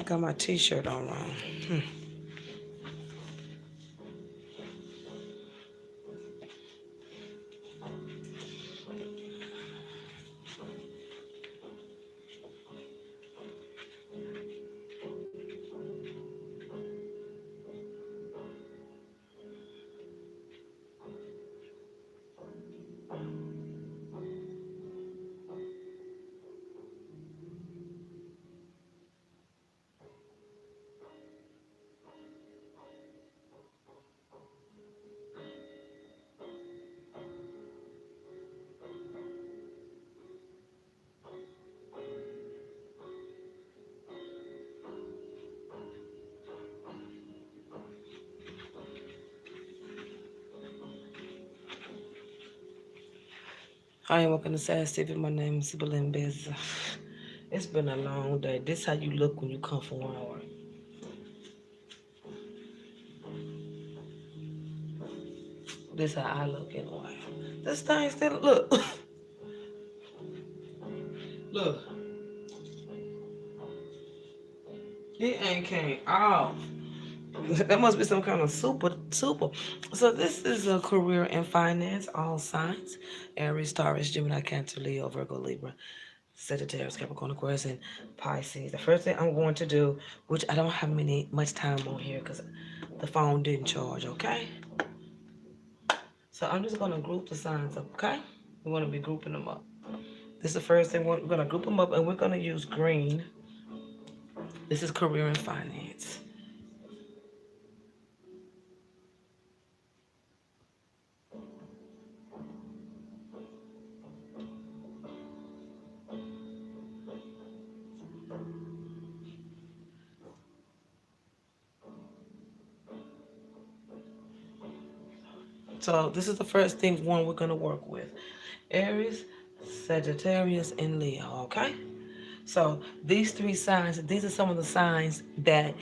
got my t-shirt on wrong. I am welcome to Sad Stephen. My name is Sibyl Bez. It's been a long day. This how you look when you come from work. This how I look anyway. This thing still look. Look. It ain't came off. That must be some kind of super. So this is a career in finance, all signs. Aries, Taurus, Gemini, Cancer, Leo, Virgo, Libra, Sagittarius, Capricorn, Aquarius, and Pisces. The first thing I'm going to do, which I don't have much time on here because the phone didn't charge, okay? So I'm just gonna group the signs up, okay? We're gonna be grouping them up. This is the first thing. We're gonna group them up and we're gonna use green. This is career and finance. So this is the first thing one we're gonna work with. Aries, Sagittarius, and Leo, okay? So these three signs, these are some of the signs that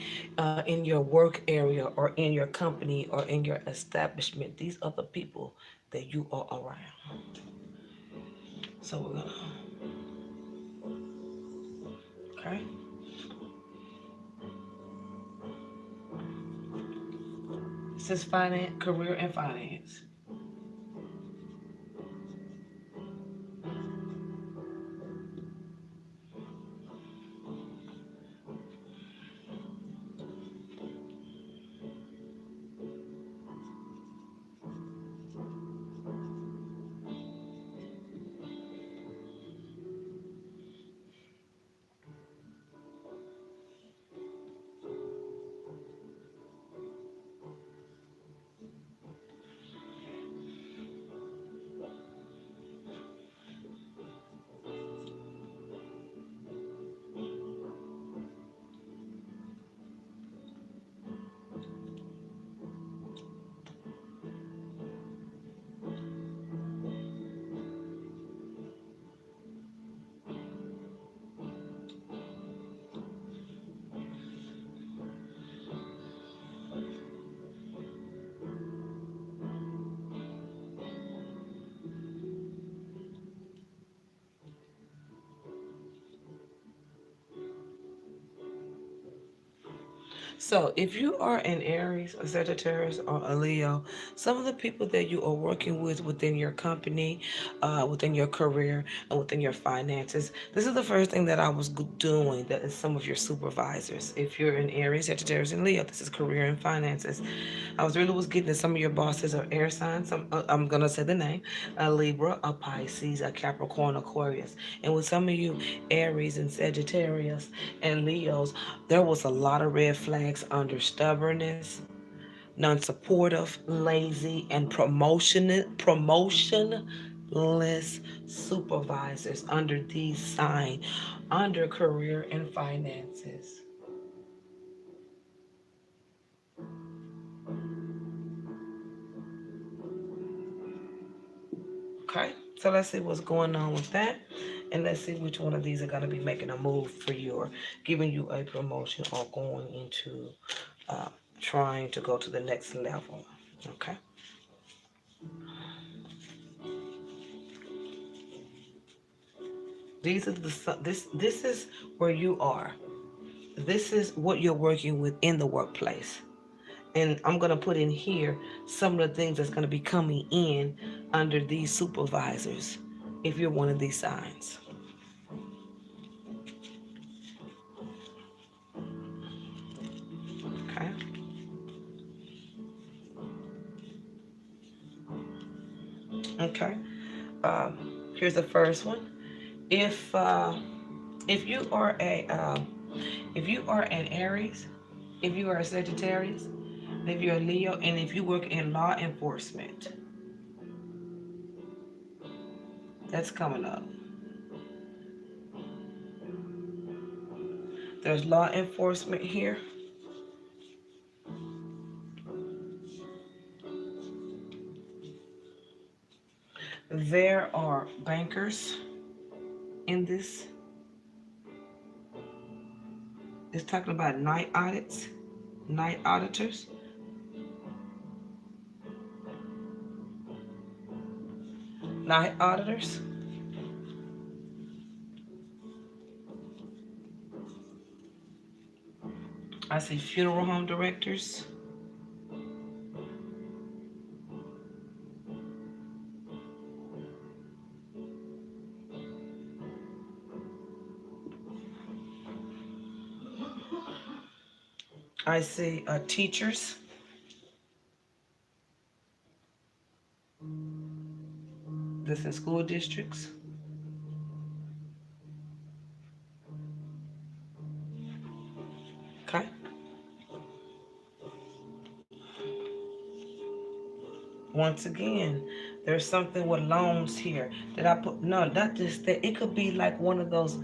in your work area or in your company or in your establishment, these are the people that you are around. So we're gonna, okay? This is finance, career and finance. So, if you are an Aries, a Sagittarius, or a Leo, some of the people that you are working with within your company, within your career, and within your finances, this is the first thing that I was doing. That is some of your supervisors. If you're an Aries, Sagittarius, and Leo, this is career and finances. I was getting that some of your bosses are air signs. I'm gonna say the name: a Libra, a Pisces, a Capricorn, Aquarius, and with some of you Aries and Sagittarius and Leos, there was a lot of red flags under stubbornness, non-supportive, lazy, and promotionless supervisors under these sign under career and finances. Okay, so let's see what's going on with that. And let's see which one of these are going to be making a move for you or giving you a promotion or going into uh, trying to go to the next level. Okay. These are this is where you are. this is what you're working with in the workplace. And I'm going to put in here some of the things that's going to be coming in under these supervisors if you're one of these signs. Okay. Okay. Here's the first one. If uh, if you are a if you are an Aries, if you are a Sagittarius, if you're a Leo, and if you work in law enforcement, that's coming up. There's law enforcement here. There are bankers in this. It's talking about night audits, night auditors. Night auditors. I see funeral home directors. I see teachers. This is school districts. Okay. Once again, there's something with loans here. Did I put no? Not just that. It could be like one of those.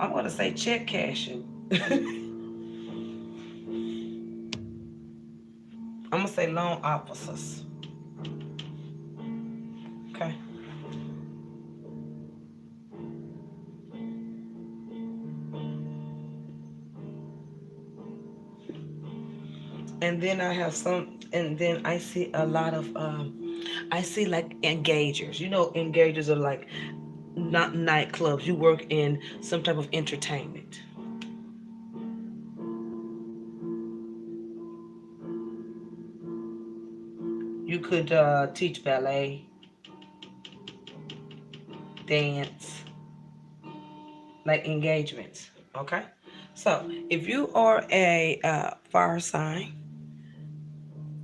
I'm gonna say check cashing. I'm gonna say loan officers. Okay. And then I have some, and then I see a lot of, I see like engagers. You know, engagers are like not nightclubs. You work in some type of entertainment. You could teach ballet, dance, like engagements. Okay. So if you are a fire sign,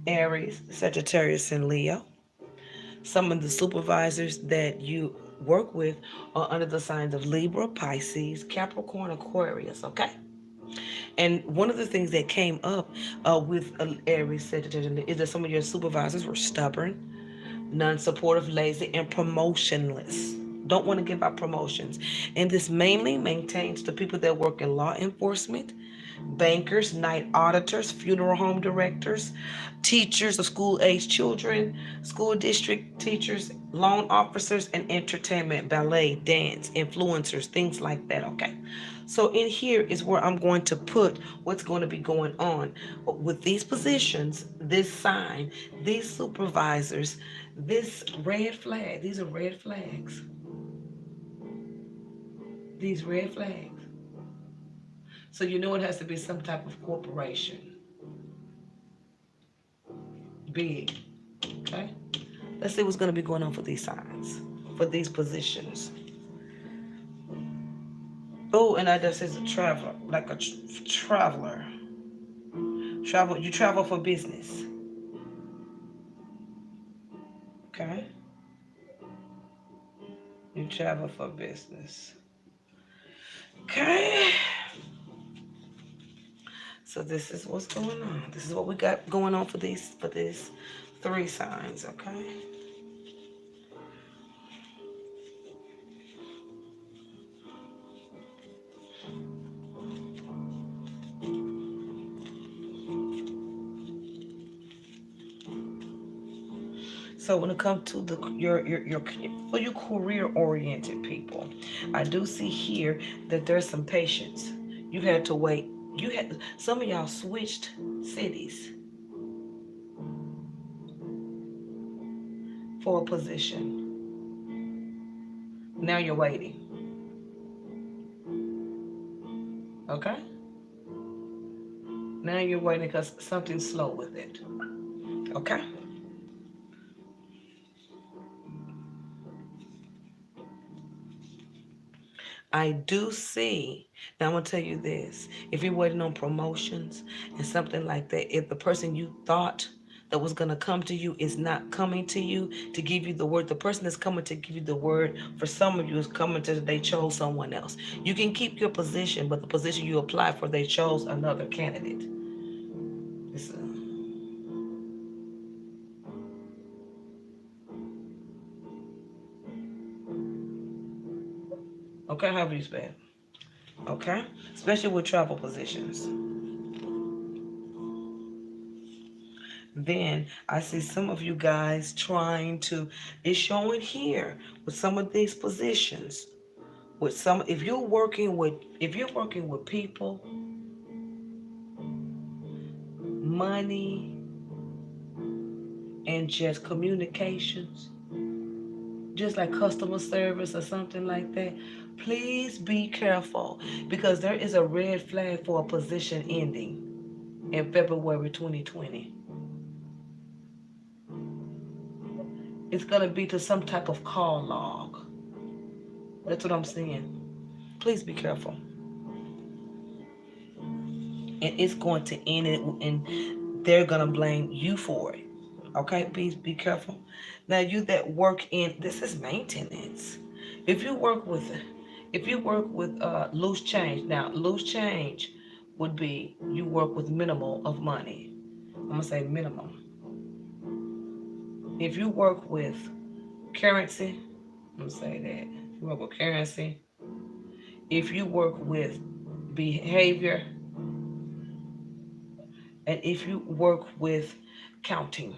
Aries, Sagittarius, and Leo, some of the supervisors that you work with are under the signs of Libra, Pisces, Capricorn, Aquarius. Okay. And one of the things that came up with Aries, Sagittarius, is that some of your supervisors were stubborn, non-supportive, lazy, and promotionless. Don't want to give out promotions. And this mainly maintains the people that work in law enforcement, bankers, night auditors, funeral home directors, teachers of school age children, school district teachers, loan officers, and entertainment, ballet, dance, influencers, things like that. Okay. So in here is where I'm going to put what's going to be going on with these positions, this sign, these supervisors, this red flag. These are red flags. These red flags. So you know it has to be some type of corporation. Big. Okay? Let's see what's going to be going on for these signs, for these positions. Oh, and I just says a traveler, like a traveler. Travel. You travel for business. Okay? You travel for business. Okay? So this is what's going on. This is what we got going on for these three signs, okay? So when it comes to the your for your career oriented people, I do see here that there's some patience. You had to wait. You had some of y'all switched cities for a position. Now you're waiting. Okay? Now you're waiting because something's slow with it. Okay? I do see. Now I'm gonna tell you this: if you're waiting on promotions and something like that, if the person you thought that was gonna come to you is not coming to you to give you the word, the person that's coming to give you the word for some of you is coming to they chose someone else. You can keep your position, but the position you applied for, they chose another candidate. It's, okay, however you spell. Okay, especially with travel positions. Then I see some of you guys trying to, it's showing here with some of these positions. With some, if you're working with people, money, and just communications, just like customer service or something like that, please be careful because there is a red flag for a position ending in February 2020. It's going to be to some type of call log. That's what I'm saying. Please be careful. And it's going to end it, and they're going to blame you for it. Okay, please be careful. Now, you that work in, this is maintenance. If you work with, if you work with loose change, now loose change would be you work with minimal of money. I'm gonna say minimum. If you work with currency, I'm gonna say that. If you work with currency, if you work with behavior, and if you work with counting.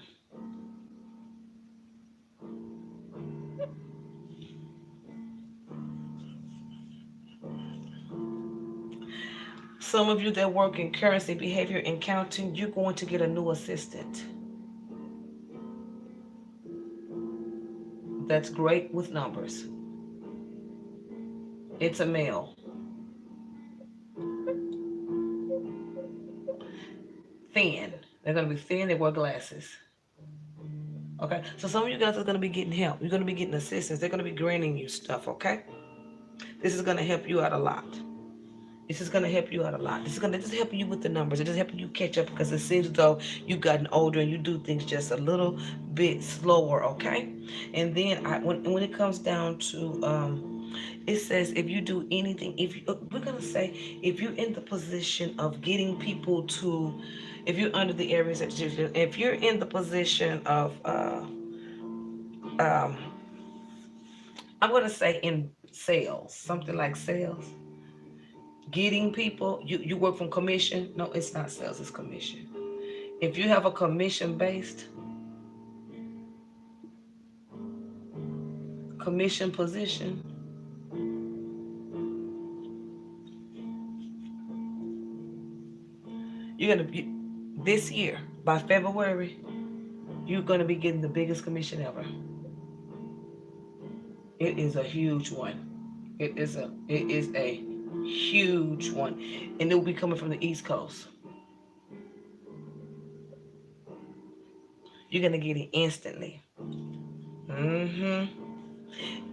Some of you that work in currency, behavior, and counting, you're going to get a new assistant that's great with numbers. It's a male. Thin. They're going to be thin. They wear glasses. Okay? So some of you guys are going to be getting help. You're going to be getting assistance. They're going to be granting you stuff, okay? This is going to help you out a lot. This is going to help you out a lot. This is going to just help you with the numbers. It just helping you catch up because it seems as though you've gotten older and you do things just a little bit slower, okay? And then when it comes down to, it says if you do anything, if you, we're going to say if you're in the position of getting people to, if you're under the areas that if you're in the position of, um, I'm going to say in sales, something like sales getting people, you work from commission. No, it's not sales, it's commission. If you have a commission position, you're gonna be, this year by February you're gonna be getting the biggest commission ever. It is a huge one. It is a huge one, and it will be coming from the East Coast. You're gonna get it instantly. Mm-hmm.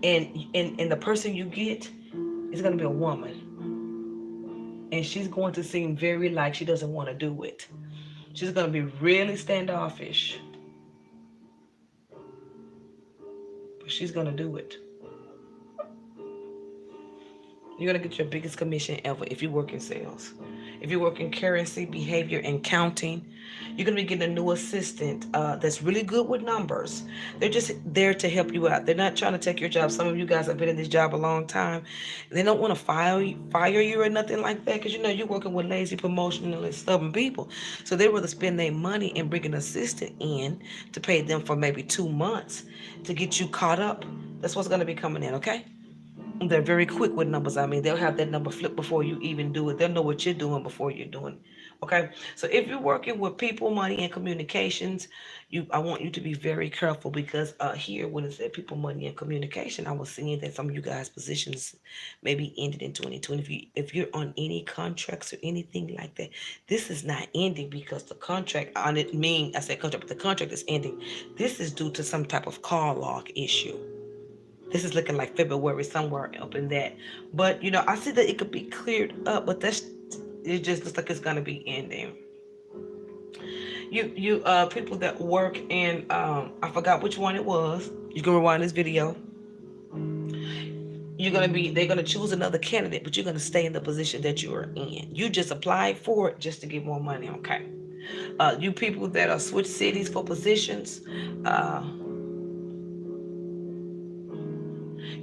And the person you get is gonna be a woman, and she's going to seem very like she doesn't want to do it. She's gonna be really standoffish, but she's gonna do it. You're gonna get your biggest commission ever if you work in sales. If you work in currency, behavior, and counting, you're gonna be getting a new assistant that's really good with numbers. They're just there to help you out. They're not trying to take your job. Some of you guys have been in this job a long time. They don't want to fire you or nothing like that because you know you're working with lazy, promotional, and stubborn people. So they rather spend their money and bring an assistant in to pay them for maybe 2 months to get you caught up. That's what's gonna be coming in, okay? They're very quick with numbers. I mean, they'll have that number flipped before you even do it. They'll know what you're doing before you're doing Okay, so if you're working with people, money, and communications, I want you to be very careful because here when it said people, money, and communication, I was seeing that some of you guys' positions maybe ended in 2020. If you're on any contracts or anything like that, this is not ending because the contract on it mean I said contract, but the contract is ending. This is due to some type of call log issue. This is looking like February somewhere up in that. But I see that it could be cleared up, but it just looks like it's gonna be ending. You people that work in I forgot which one it was. You can rewind this video. They're gonna choose another candidate, but you're gonna stay in the position that you are in. You just applied for it just to get more money, okay? You people that are switch cities for positions, uh,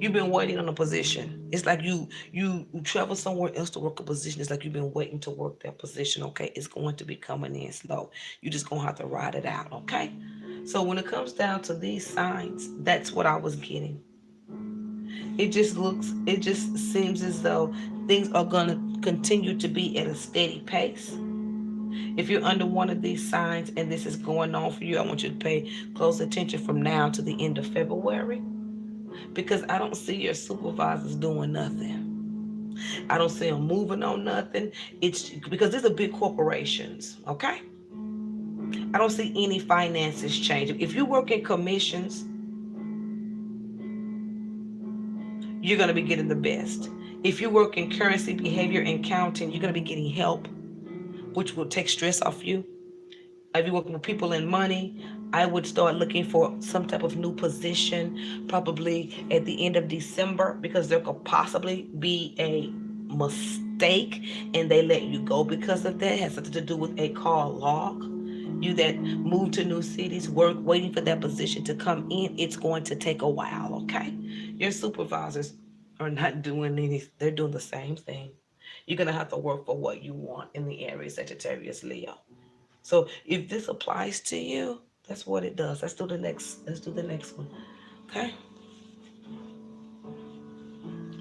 you've been waiting on a position. It's like you travel somewhere else to work a position. It's like you've been waiting to work that position. Okay, it's going to be coming in slow. You just gonna have to ride it out. Okay. So when it comes down to these signs, that's what I was getting. It just seems as though things are gonna continue to be at a steady pace. If you're under one of these signs and this is going on for you, I want you to pay close attention from now to the end of February because I don't see your supervisors doing nothing. I don't see them moving on nothing. It's because these are big corporations, okay? I don't see any finances changing. If you work in commissions, you're going to be getting the best. If you work in currency, behavior, and counting, you're going to be getting help, which will take stress off you. If you're working with people and money, I would start looking for some type of new position, probably at the end of December, because there could possibly be a mistake and they let you go because of that. It has something to do with a call log. You that move to new cities, work, waiting for that position to come in, it's going to take a while, okay? Your supervisors are not doing anything, they're doing the same thing. You're going to have to work for what you want in the area, Sagittarius, Leo. So if this applies to you, that's what it does. Let's do the next one. Okay?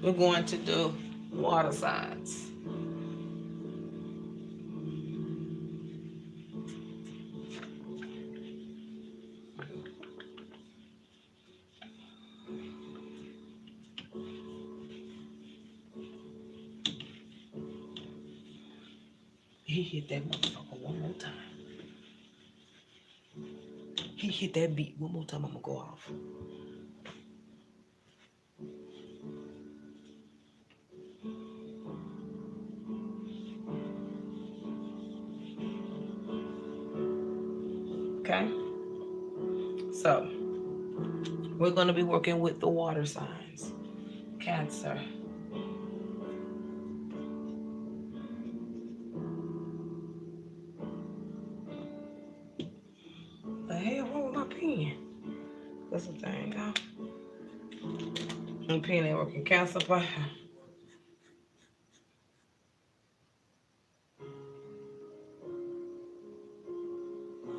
We're going to do water signs. He hit that motherfucker one more time. He hit that beat one more time, I'm gonna go off. Okay? So we're gonna be working with the water signs. Cancer. The hell wrong with my pen? That's the thing, huh? My pen ain't working. Cancer.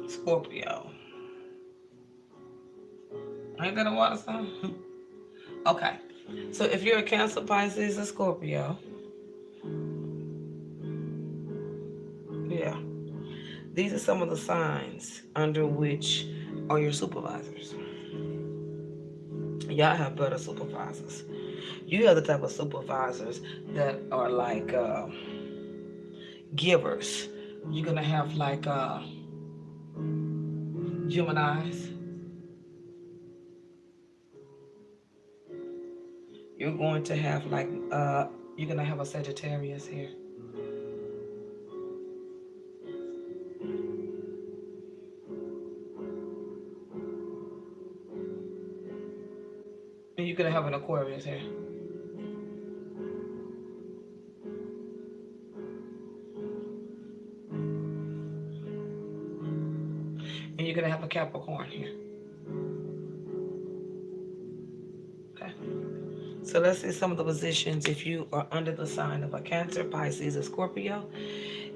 Scorpio. Ain't that a water sign? Okay. So if you're a Cancer, Pisces, or Scorpio, yeah, these are some of the signs under which are your supervisors. Y'all have better supervisors. You have the type of supervisors that are like givers. You're gonna have like Gemini's. You're going to have like you're gonna have a Sagittarius here. And you're gonna have an Aquarius here. And you're gonna have a Capricorn here. Okay. So let's see some of the positions if you are under the sign of a Cancer, Pisces, or Scorpio.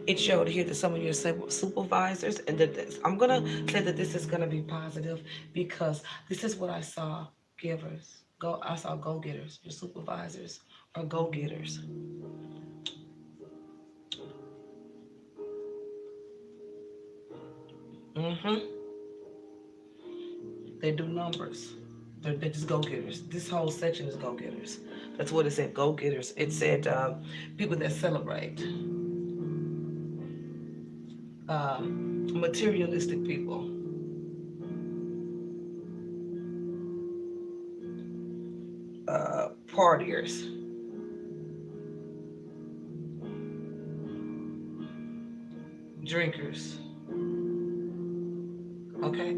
It showed here that some of your supervisors, and I'm gonna say that this is gonna be positive because this is what I saw. Givers, I saw go-getters. Your supervisors are go-getters. Mm-hmm. They do numbers. They're just go-getters. This whole section is go-getters. That's what it said, go-getters. It said people that celebrate, materialistic people, partiers, drinkers, okay,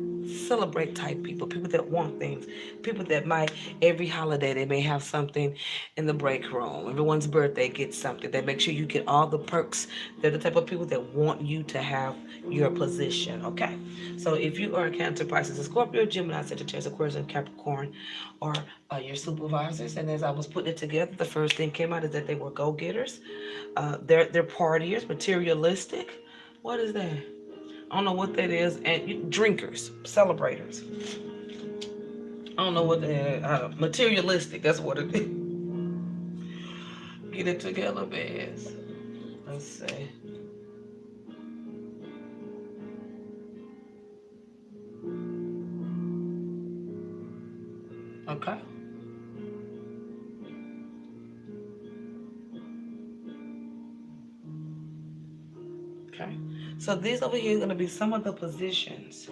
celebrate type people, people that want things, people that might every holiday they may have something in the break room, everyone's birthday gets something, they make sure you get all the perks. They're the type of people that want you to have your position. Okay, so if you are a Cancer, Pisces, a Scorpio, Gemini, Sagittarius, Aquarius, and Capricorn, or your supervisors, and as I was putting it together, the first thing came out is that they were go-getters. They're partiers, materialistic. What is that? I don't know what that is. And drinkers, celebrators. I don't know what that materialistic. That's what it is. Get it together, man. Let's see. Okay. Okay. So these over here are going to be some of the positions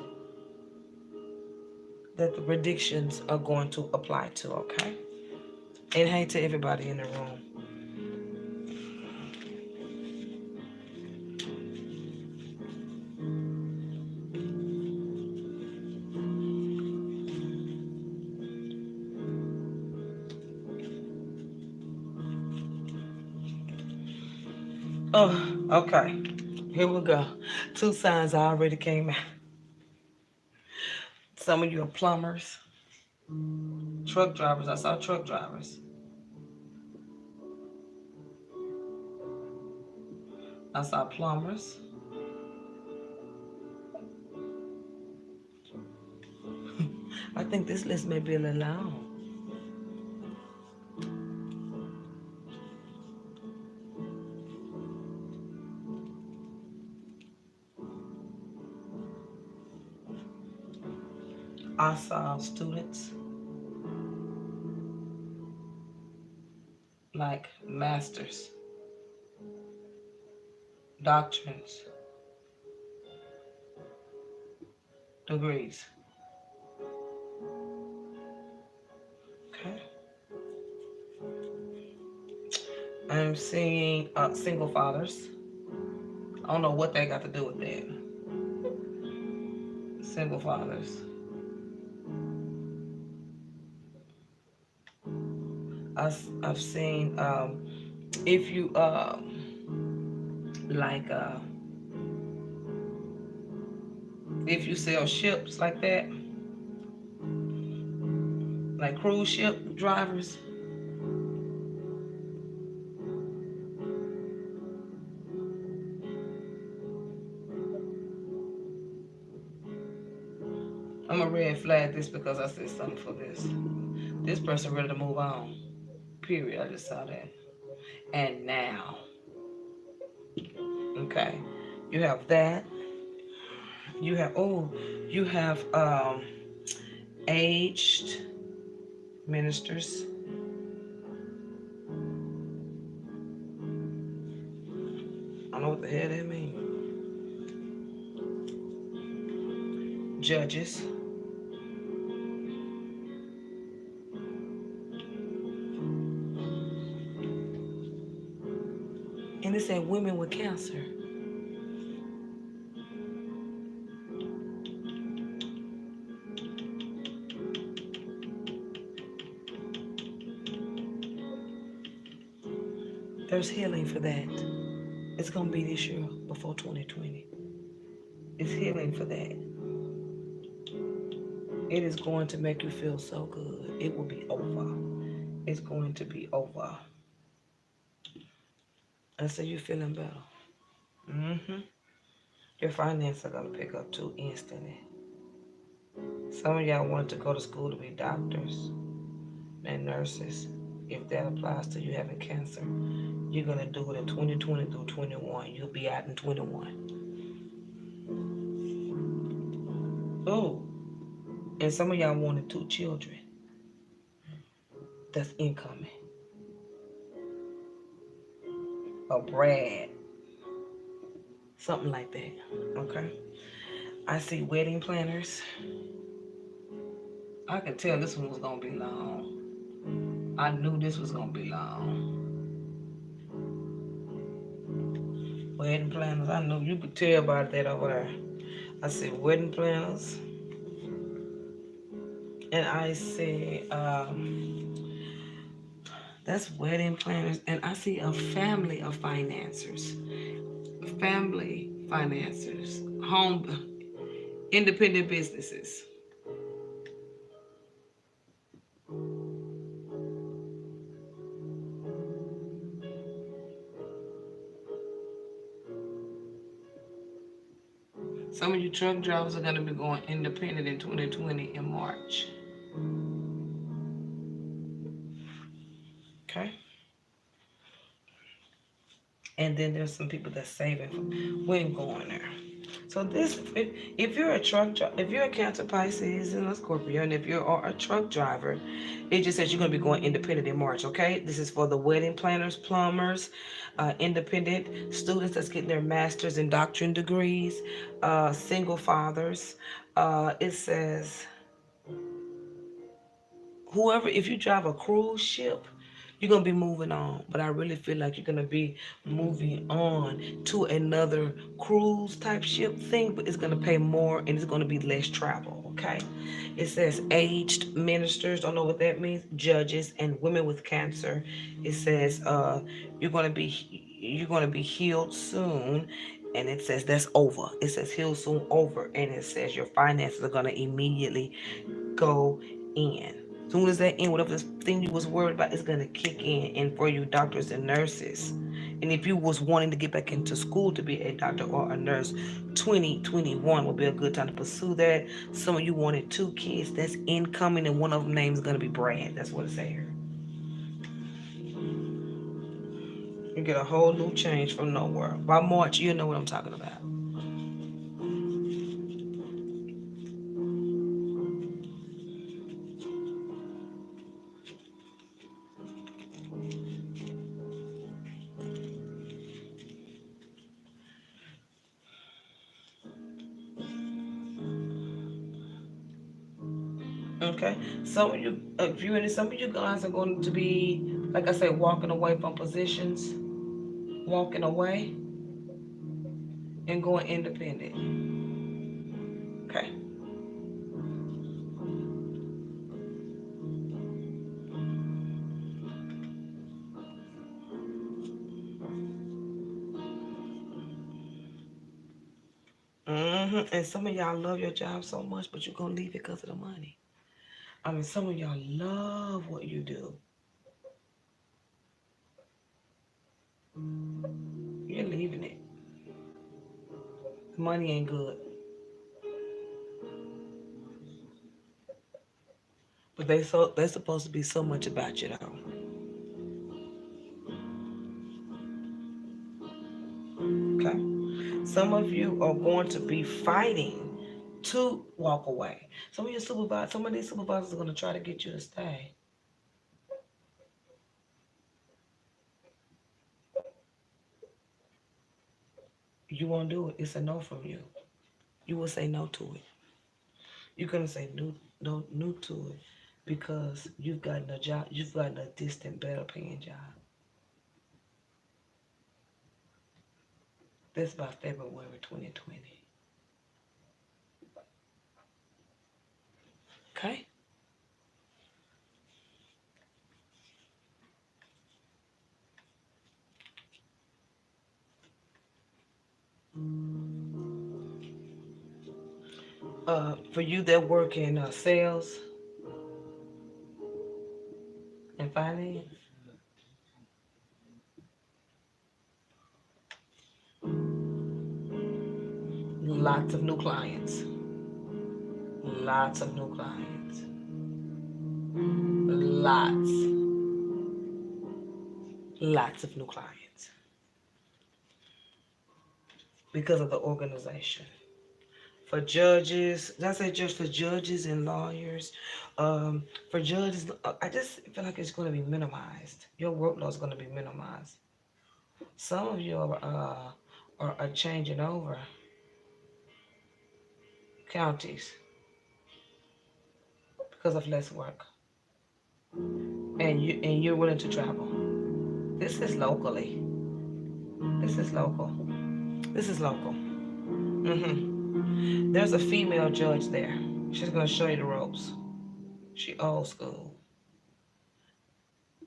that the predictions are going to apply to. Okay. And hey to everybody in the room. Oh, okay. Here we go. Two signs already came out. Some of you are plumbers, truck drivers. I saw truck drivers. I saw plumbers. I think this list may be a little long. I saw students like masters, doctrines, degrees. Okay. I'm seeing single fathers. I don't know what they got to do with that. Single fathers. I've seen if you like if you sell ships like that, like cruise ship drivers. I'm a red flag this because I said something for this. This person ready to move on. Period. I just saw that. And now, okay, you have that. You have aged ministers. I don't know what the hell that means. Judges. And it said women with cancer. There's healing for that. It's gonna be this year before 2020. It's healing for that. It is going to make you feel so good. It will be over. It's going to be over. And so you're feeling better. Mm-hmm. Your finances are gonna pick up too instantly. Some of y'all wanted to go to school to be doctors and nurses. If that applies to you having cancer, you're gonna do it in 2020 through 21. You'll be out in 21. Oh, and some of y'all wanted 2 children. That's incoming. Or Brad. Something like that. Okay. I see wedding planners. I could tell this one was gonna be long. I knew this was gonna be long. Wedding planners. I knew you could tell about that over there. I see wedding planners. And I see that's wedding planners. And I see a family of financiers. Family financiers. Home independent businesses. Some of you truck drivers are going to be going independent in 2020 in March. Okay. And then there's some people that's saving. We ain't going there. So this, if you're a if you're a Cancer, Pisces, and a Scorpio, and if you're a truck driver, it just says you're going to be going independent in March. Okay. This is for the wedding planners, plumbers, independent students that's getting their master's and doctorate degrees, single fathers. It says whoever, if you drive a cruise ship, you're gonna be moving on. But I really feel like you're gonna be moving on to another cruise type ship thing, but it's gonna pay more and it's gonna be less travel. Okay. It says aged ministers, don't know what that means, judges and women with cancer. It says you're gonna be healed soon. And it says that's over. It says heal soon over. And it says your finances are gonna immediately go in. Soon as that end, whatever this thing you was worried about is gonna kick in. And for you doctors and nurses, and if you was wanting to get back into school to be a doctor or a nurse, 2021 will be a good time to pursue that. Some of you wanted 2 kids, that's incoming, and one of them name is gonna be Brad. That's what it's saying here. You get a whole new change from nowhere. By March, you know what I'm talking about. Okay, some of you, if you some of you guys are going to be, like I said, walking away from positions, walking away and going independent. Okay. And some of y'all love your job so much, but you're gonna leave it because of the money. I mean, some of y'all love what you do. You're leaving it. The money ain't good, but they're supposed to be so much about you though. Okay. Some of you are going to be fighting to walk away. Some of these supervisors are gonna try to get you to stay. You won't do it. It's a no from you. You will say no to it. You're gonna say no to it because you've gotten a job. You've gotten a distant, better paying job. That's by February 2020. Okay. For you that work in sales and finance, lots of new clients. Lots of new clients. Lots. Lots of new clients because of the organization. For judges, did I say just for judges and lawyers? For judges, I just feel like it's going to be minimized. Your workload is going to be minimized. Some of you are changing over counties because of less work, and you're willing to travel. This is locally. This is local. This is local. There's a female judge there. She's gonna show you the ropes. She old school.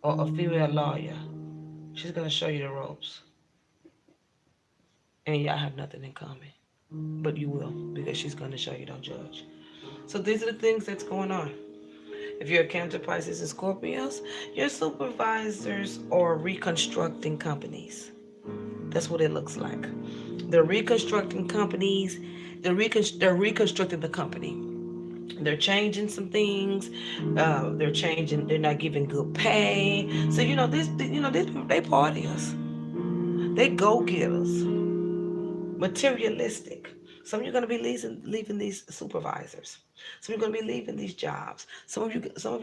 Or a female lawyer. She's gonna show you the ropes. And y'all have nothing in common. But you will, because she's gonna show you, don't judge. So these are the things that's going on. If you're a Cancer, Pisces, and Scorpios, your supervisors are reconstructing companies. That's what it looks like. They're reconstructing companies. They're reconstructing the company. They're changing some things. They're changing. They're not giving good pay. So this. These people, they partiers. They go getters. Materialistic. Some of you are going to be leaving these supervisors. Some of you are going to be leaving these jobs. Some of you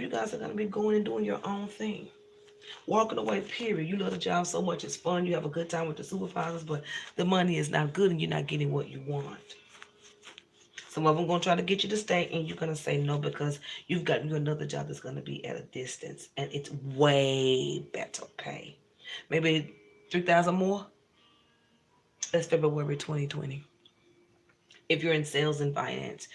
guys are going to be going and doing your own thing. Walking away, period. You love the job so much, it's fun. You have a good time with the supervisors, but the money is not good and you're not getting what you want. Some of them going to try to get you to stay, and you're going to say no because you've got you another job that's going to be at a distance, and it's way better pay. Maybe 3,000 more. That's February 2020. If you're in sales and finance,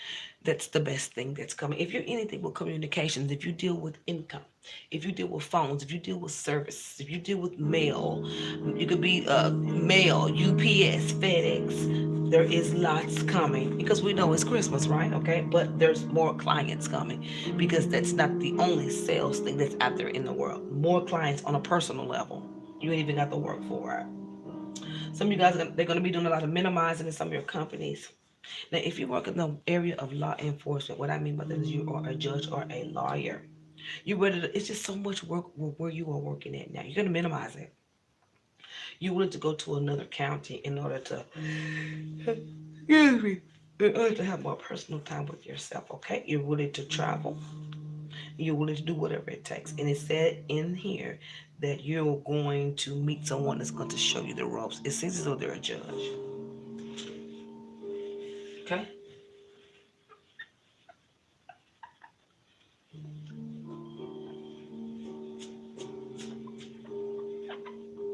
that's the best thing that's coming. If you're anything with communications, if you deal with income, if you deal with phones, if you deal with services, if you deal with mail, you could be mail, UPS, FedEx. There is lots coming because we know it's Christmas, right? Okay, but there's more clients coming because that's not the only sales thing that's out there in the world. More clients on a personal level. You ain't even got to work for it. Some of you guys, they're going to be doing a lot of minimizing in some of your companies. Now, if you work in the area of law enforcement, what I mean by that is you are a judge or a lawyer. You ready to, it's just so much work where you are working at now. You're going to minimize it. You're willing to go to another county in order to, excuse me, in order to have more personal time with yourself, okay? You're willing to travel. You're willing to do whatever it takes. And it said in here that you're going to meet someone that's going to show you the ropes. It seems as though they're a judge. Okay?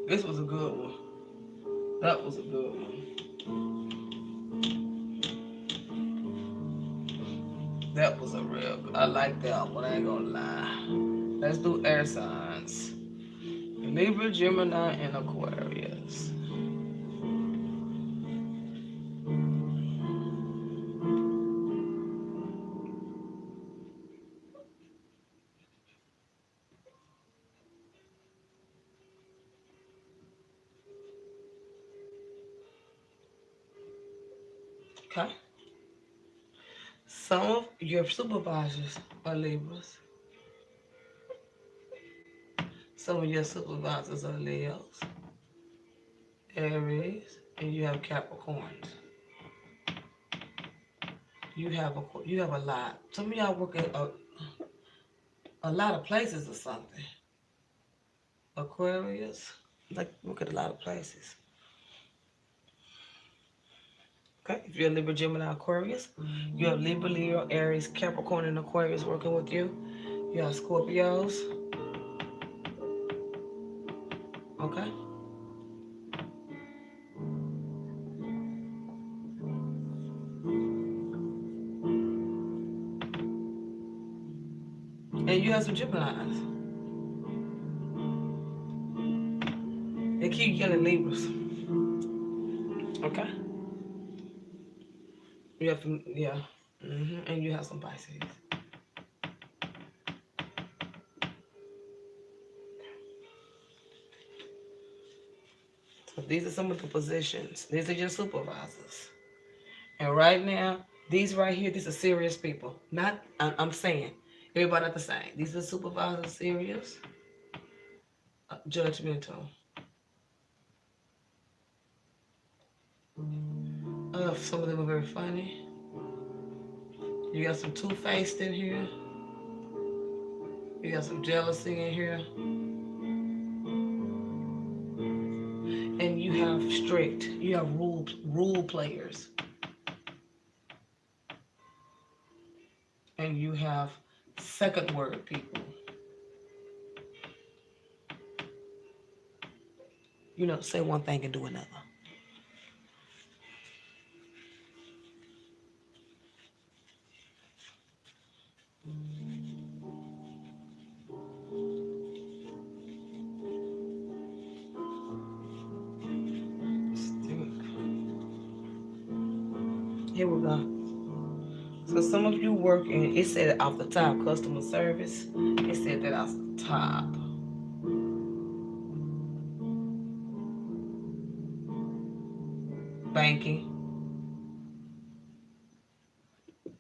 This was a good one. That was a good one. That was a real good. I like that one. I ain't gonna lie. Let's do air signs. Libra, Gemini, and Aquarius. Okay. Some of your supervisors are Libras. Some of your supervisors are Leos, Aries, and you have Capricorns. You have a lot. Some of y'all work at a lot of places or something. Aquarius, like work at a lot of places. Okay, if you're a Libra, Gemini, Aquarius, you have Libra, Leo, Aries, Capricorn, and Aquarius working with you. You have Scorpios. Okay. And you have some Geminis. They keep getting Libras. Okay. You have some, yeah. And you have some Pisces. So these are some of the positions. These are your supervisors. And right now, these right here, these are serious people. Not, I'm saying, everybody not the same. These are supervisors, serious, judgmental. Some of them are very funny. You got some two-faced in here. You got some jealousy in here. And you have strict. You have rule players. And you have second word people. You know, say one thing and do another. Here we go. So some of you work in, it said off the top, customer service. It said that off the top. Banking,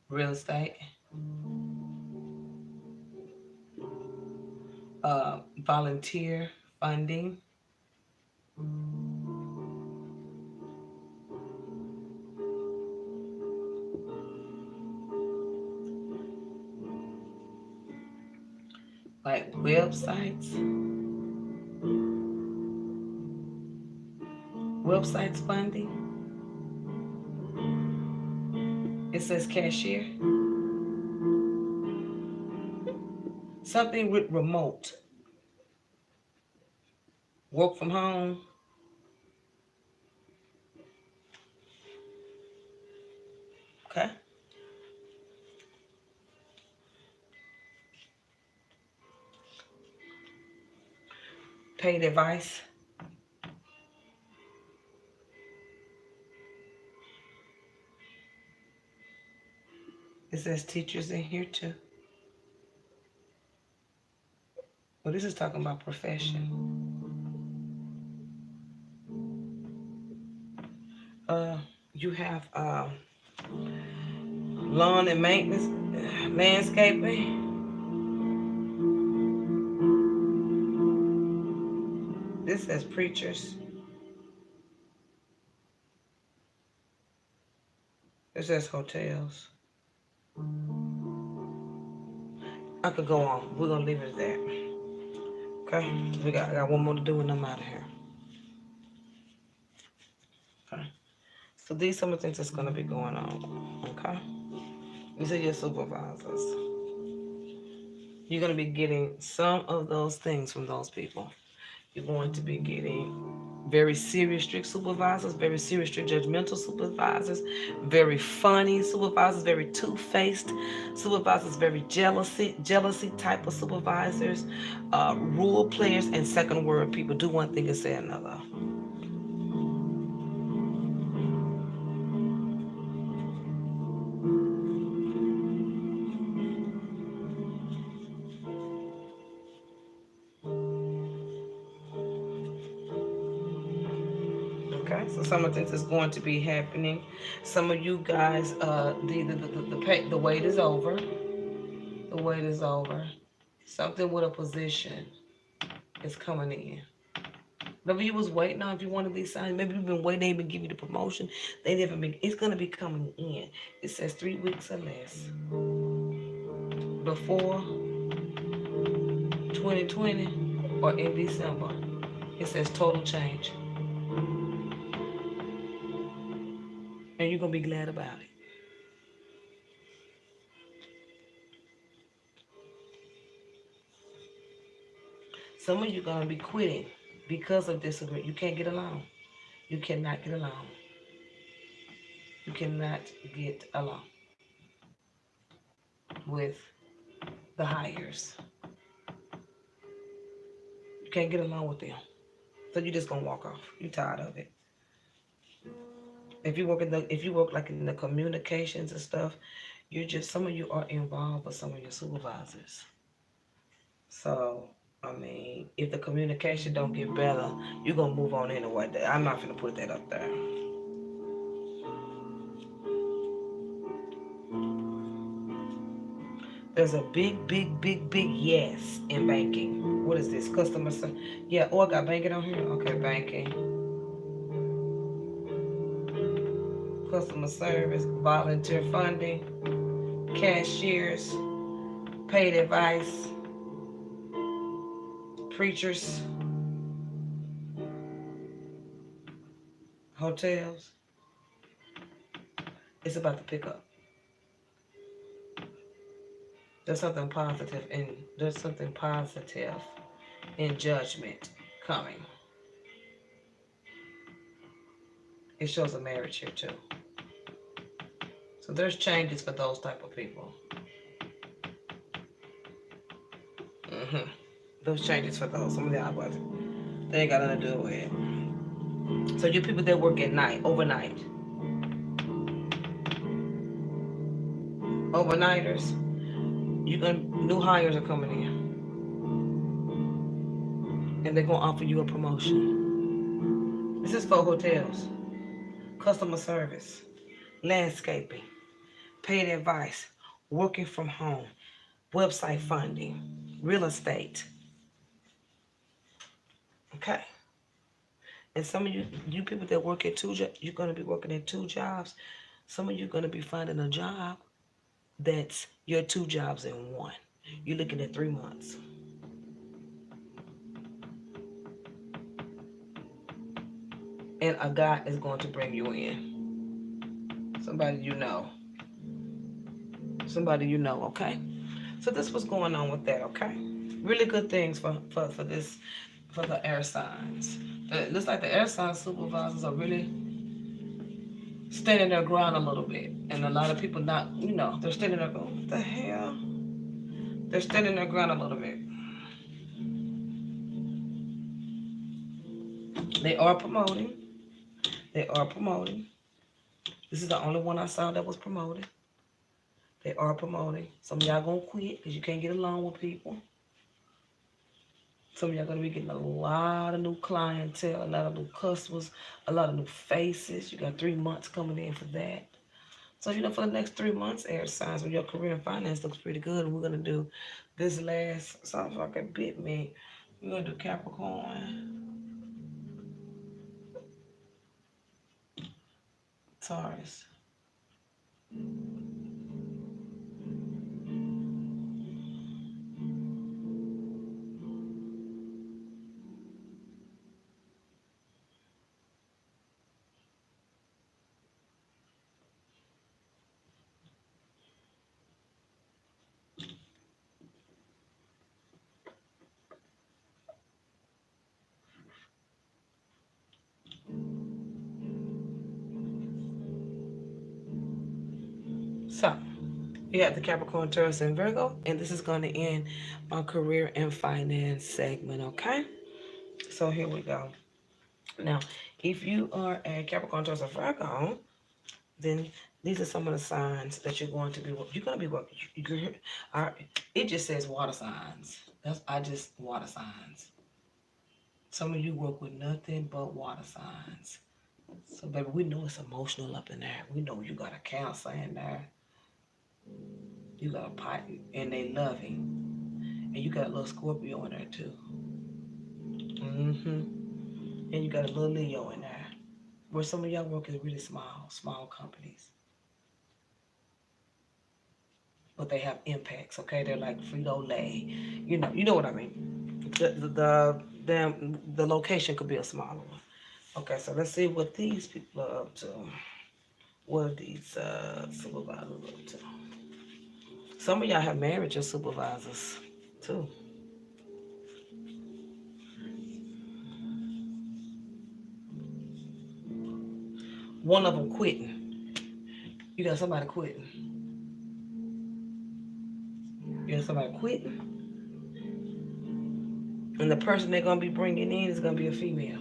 real estate, volunteer funding, like websites funding. It says cashier. Something with remote. Work from home. Okay. Paid advice. It says teachers in here too. Well, this is talking about profession. You have lawn and maintenance, landscaping. This says preachers. It says hotels. I could go on. We're gonna leave it at that. Okay, I got one more to do and I'm out of here. Okay, so these are some of the things that's gonna be going on. Okay, these are your supervisors. You're gonna be getting some of those things from those people. You're going to be getting very serious, strict supervisors, very serious, strict, judgmental supervisors, very funny supervisors, very two-faced supervisors, very jealousy type of supervisors, rule players, and second word people. Do one thing and say another. Okay, so some of the things that's going to be happening. Some of you guys, the wait is over. The wait is over. Something with a position is coming in. Whatever you was waiting on, if you wanted these signs, maybe you've been waiting, they even give you the promotion. They never been. It's gonna be coming in. It says 3 weeks or less before 2020 or in December. It says total change, and you're gonna be glad about it. Some of you are gonna be quitting because of disagreement. You can't get along. You cannot get along. You cannot get along with the hires. You can't get along with them. So you're just gonna walk off. You're tired of it. If you work like in the communications and stuff, some of you are involved with some of your supervisors. So I mean, if the communication don't get better, you're gonna move on anyway. I'm not gonna put that up there. There's a big yes in banking. What is this? Customer service. Yeah, I got banking on here. Okay, banking. Customer service, volunteer funding, cashiers, paid advice, preachers, hotels. It's about to pick up. There's something positive in judgment coming. It shows a marriage here too. So there's changes for those type of people. Those changes for those. Some of y'all wasn't. They ain't got nothing to do with it. So you people that work at night, overnighters, new hires are coming in, and they're gonna offer you a promotion. This is for hotels, customer service, landscaping, paid advice, working from home, website funding, real estate. Okay. And some of you people that work at you're going to be working at two jobs. Some of you are going to be finding a job that's your two jobs in one. You're looking at 3 months. And a guy is going to bring you in. Somebody you know. Okay? So this was going on with that, okay? Really good things for the air signs. It looks like the air sign supervisors are really standing their ground a little bit. And a lot of people not, they're standing there going, what the hell? They're standing their ground a little bit. They are promoting. This is the only one I saw that was promoted. They are promoting. Some of y'all gonna quit because you can't get along with people. Some of y'all gonna be getting a lot of new clientele, a lot of new customers, a lot of new faces. You got 3 months coming in for that. So, for the next 3 months, air signs, when your career and finance looks pretty good, and we're gonna do this last, sounds like a bit me. We're gonna do Capricorn, Taurus. So, you have the Capricorn, Taurus, and Virgo, and this is going to end my career and finance segment, okay? So here we go. Now, if you are a Capricorn, Taurus, or Virgo, then these are some of the signs that you're going to be working. It just says water signs. Water signs. Some of you work with nothing but water signs. So, baby, we know it's emotional up in there. We know you got a Cancer in there. You got a Pisces, and they loving. And you got a little Scorpio in there, too. And you got a little Leo in there. Where some of y'all work is really small companies. But they have impacts, okay? They're like Frito-Lay. You know what I mean. The location could be a smaller one. Okay, so let's see what these people are up to. What are these supervisors up to? Some of y'all have married your supervisors, too. One of them quitting. You got somebody quitting. And the person they're going to be bringing in is going to be a female.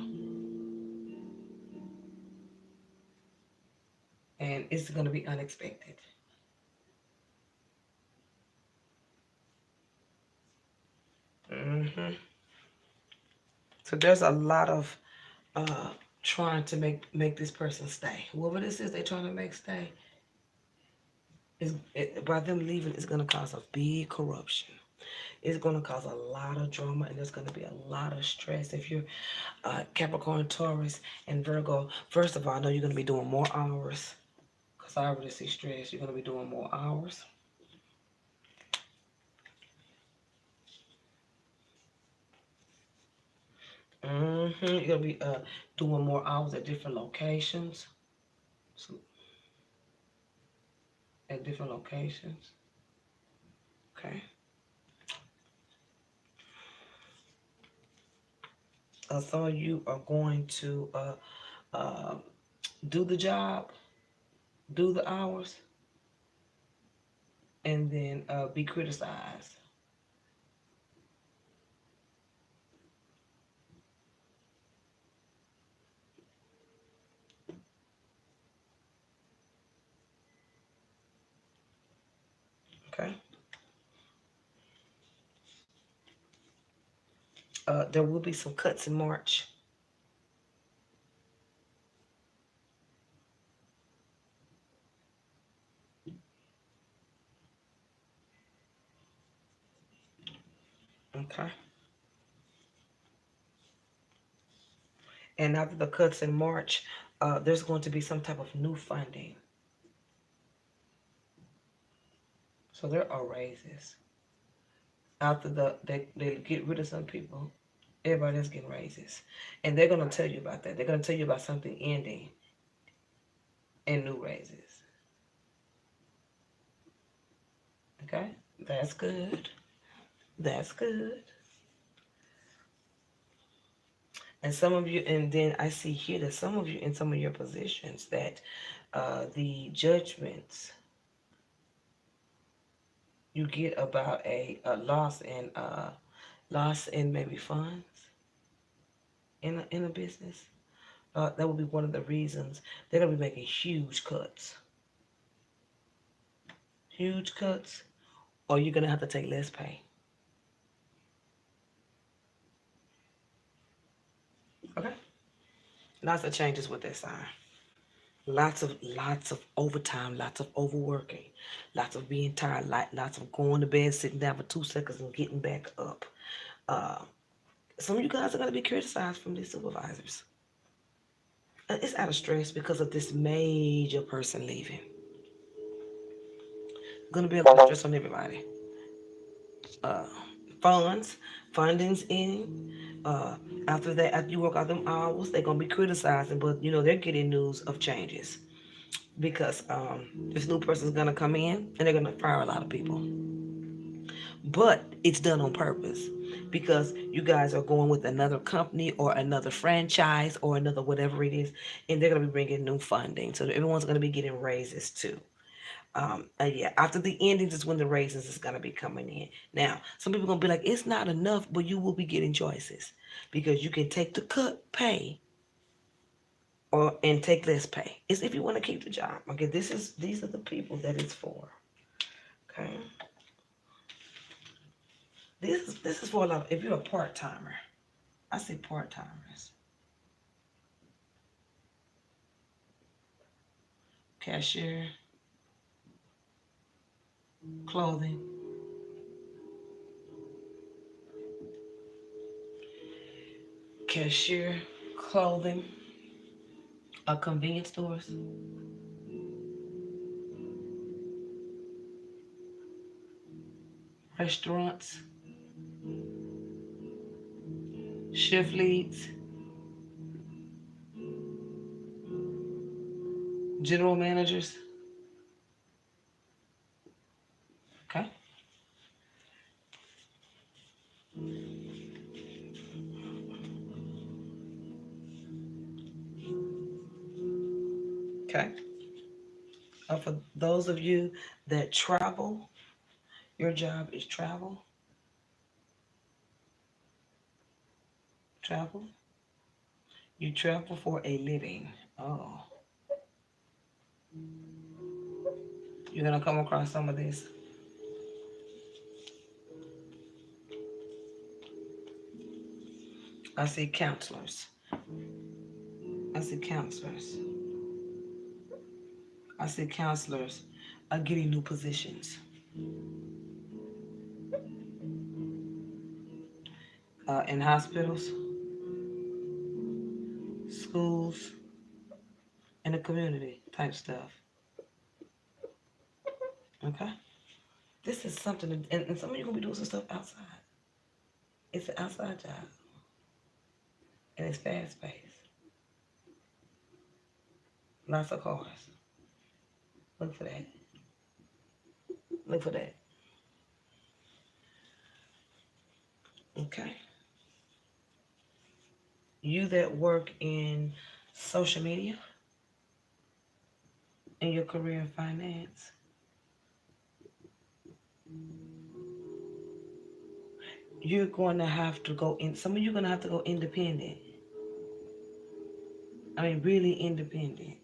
And it's going to be unexpected. So there's a lot of trying to make this person stay. Whoever this is they're trying to make stay, by them leaving, it's going to cause a big corruption. It's going to cause a lot of drama, and there's going to be a lot of stress. If you're Capricorn, Taurus, and Virgo, first of all, I know you're going to be doing more hours, because I already see stress. You're going to be doing more hours. You're gonna be doing more hours at different locations. So, at different locations. Okay. Some of you are going to uh, do the job, do the hours, and then be criticized. Okay. There will be some cuts in March. Okay. And after the cuts in March, there's going to be some type of new funding. So there are raises. After they get rid of some people, everybody else getting raises. And they're gonna tell you about that. They're gonna tell you about something ending and new raises. Okay? That's good. That's good. And some of you, and then I see here that some of you in some of your positions that the judgments you get about a loss in maybe funds in a business. That would be one of the reasons they're gonna be making huge cuts, or you're gonna have to take less pay. Okay, lots of changes with that sign. Lots of overtime, lots of overworking, lots of being tired, lots of going to bed, sitting down for 2 seconds and getting back up. Uh, some of you guys are gonna be criticized from these supervisors. It's out of stress because of this major person leaving. Gonna be a lot of stress on everybody. Uh, funds, fundings in. Uh, after that, after you work out them hours, they're gonna be criticizing, but they're getting news of changes because this new person's gonna come in and they're gonna fire a lot of people. But it's done on purpose because you guys are going with another company or another franchise or another whatever it is, and they're gonna be bringing new funding, so everyone's gonna be getting raises too. Yeah, after the endings is when the raises is gonna be coming in. Now, some people gonna be like, it's not enough, but you will be getting choices because you can take the cut pay or and take less pay. It's if you want to keep the job. Okay, these are the people that it's for. Okay, this is for a lot. If you're a part timer, I see part timers, cashier, clothing, cashier, clothing, convenience stores, restaurants, shift leads, general managers. Okay. Okay. For those of you that travel, your job is travel. You travel for a living. Oh, you're gonna come across some of this. I see counselors. I see counselors. I see counselors are getting new positions in hospitals, schools, in the community type stuff. Okay, this is something, and some of you gonna be doing some stuff outside. It's an outside job. and it's fast paced. Lots of cars. Look for that. Look for that. Okay. You that work in social media in your career in finance, you're going to have to go in. Some of you are going to have to go independent. I mean, really independent.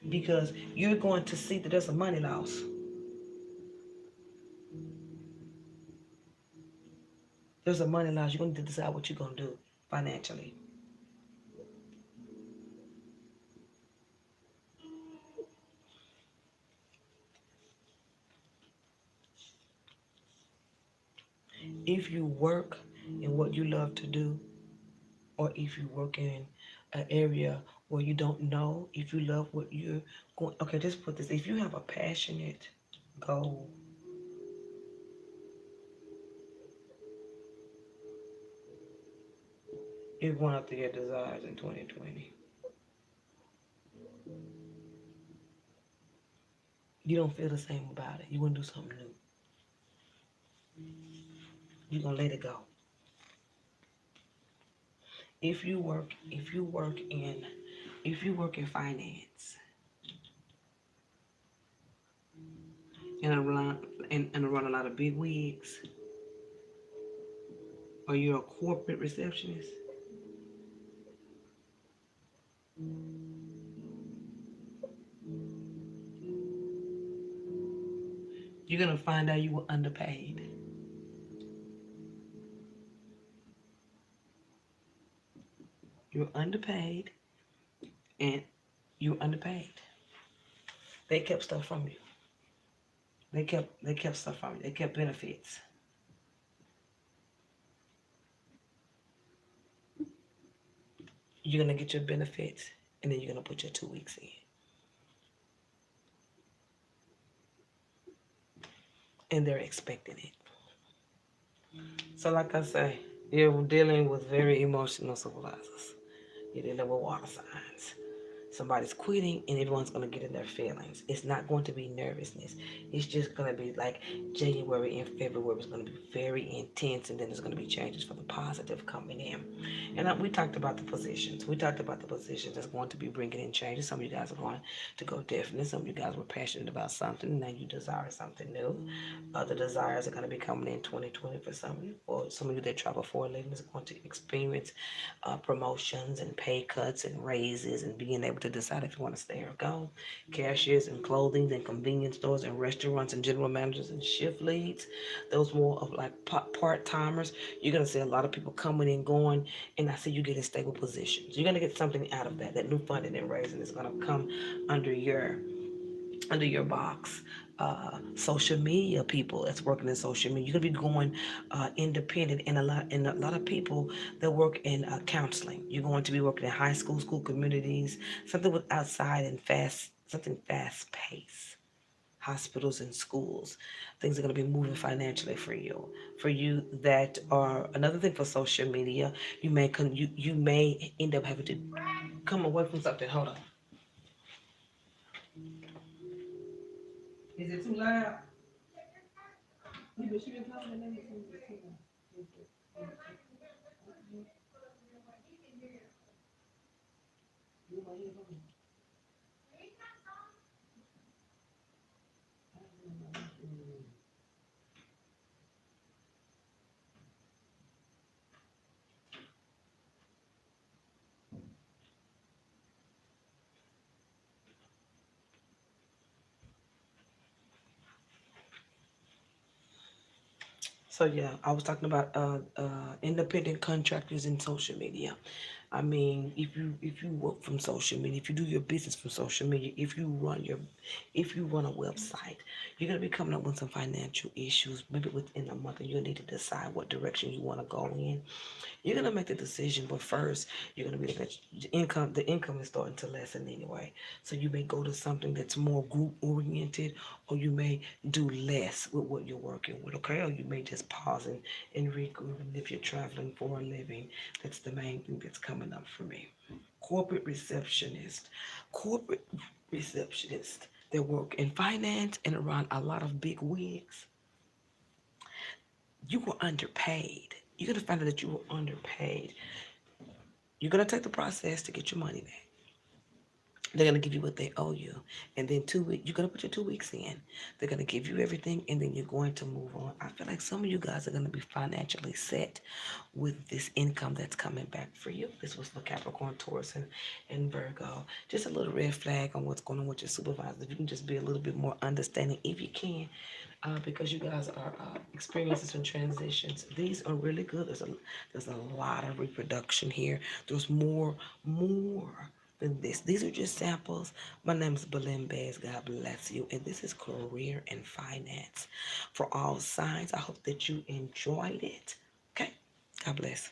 Because you're going to see that there's a money loss. There's a money loss. You're going to decide what you're going to do financially. If you work in what you love to do, or if you work in an area where you don't know if you love what you're going, okay, just put this. If you have a passionate goal, you're going after your desires in 2020. You don't feel the same about it. You want to do something new. You're going to let it go. If you work in finance and around a lot of big wigs, or you're a corporate receptionist, you're gonna find out you were underpaid. You're underpaid, and you're underpaid. They kept stuff from you. They kept stuff from you. They kept benefits. You're gonna get your benefits, and then you're gonna put your 2 weeks in, and they're expecting it. So, like I say, you're dealing with very emotional supervisors. You're dealing with water signs. Somebody's quitting and everyone's going to get in their feelings. It's not going to be nervousness. It's just going to be like January and February is going to be very intense, and then there's going to be changes for the positive coming in. And we talked about the positions. We talked about the positions that's going to be bringing in changes. Some of you guys are going to go definite. Some of you guys were passionate about something. Now you desire something new. Other desires are going to be coming in 2020 for some of you. For some of you that travel for a living is going to experience promotions and pay cuts and raises and being able to decide if you want to stay or go. Cashiers and clothing and convenience stores and restaurants and general managers and shift leads, those more of like part-timers. You're going to see a lot of people coming and going, and I see you getting stable positions. You're going to get something out of that. That new funding and raising is going to come under your box. Social media people that's working in social media, you're gonna be going independent, and a lot of people that work in counseling. You're going to be working in high school communities, something with outside and something fast paced. Hospitals and schools, things are going to be moving financially for you. For you that are another thing for social media, you may end up having to come away from something. Hold on, is it too loud? So yeah, I was talking about independent contractors in social media. I mean, if you work from social media, if you do your business from social media, if you run a website, you're gonna be coming up with some financial issues. Maybe within a month, and you'll need to decide what direction you want to go in. You're gonna make the decision, but first you're gonna be looking at the income. The income is starting to lessen anyway, so you may go to something that's more group oriented, or you may do less with what you're working with. Okay, or you may just pause and regroup. And if you're traveling for a living, that's the main thing that's coming coming up for me. Corporate receptionist. Corporate receptionist that work in finance and around a lot of big wigs. You were underpaid. You're gonna find out that you were underpaid. You're gonna take the process to get your money back. They're gonna give you what they owe you, and then 2 weeks you're gonna put your 2 weeks in. They're gonna give you everything, and then you're going to move on. I feel like some of you guys are gonna be financially set with this income that's coming back for you. This was for Capricorn, Taurus, and Virgo. Just a little red flag on what's going on with your supervisor. If you can just be a little bit more understanding, if you can, because you guys are experiencing some transitions. These are really good. There's a lot of reproduction here. There's more than this. These are just samples. My name is Belen Baez. God bless you. And this is career and finance for all signs. I hope that you enjoyed it. Okay. God bless.